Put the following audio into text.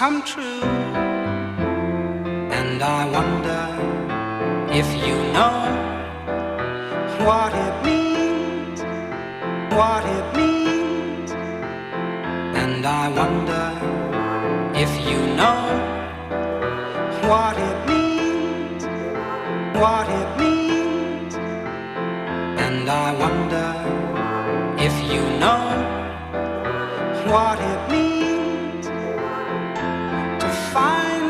come true. And I wonder if you know what it means, what it means. And I wonder if you know what it means, what it means. And I wonder if you know what it means.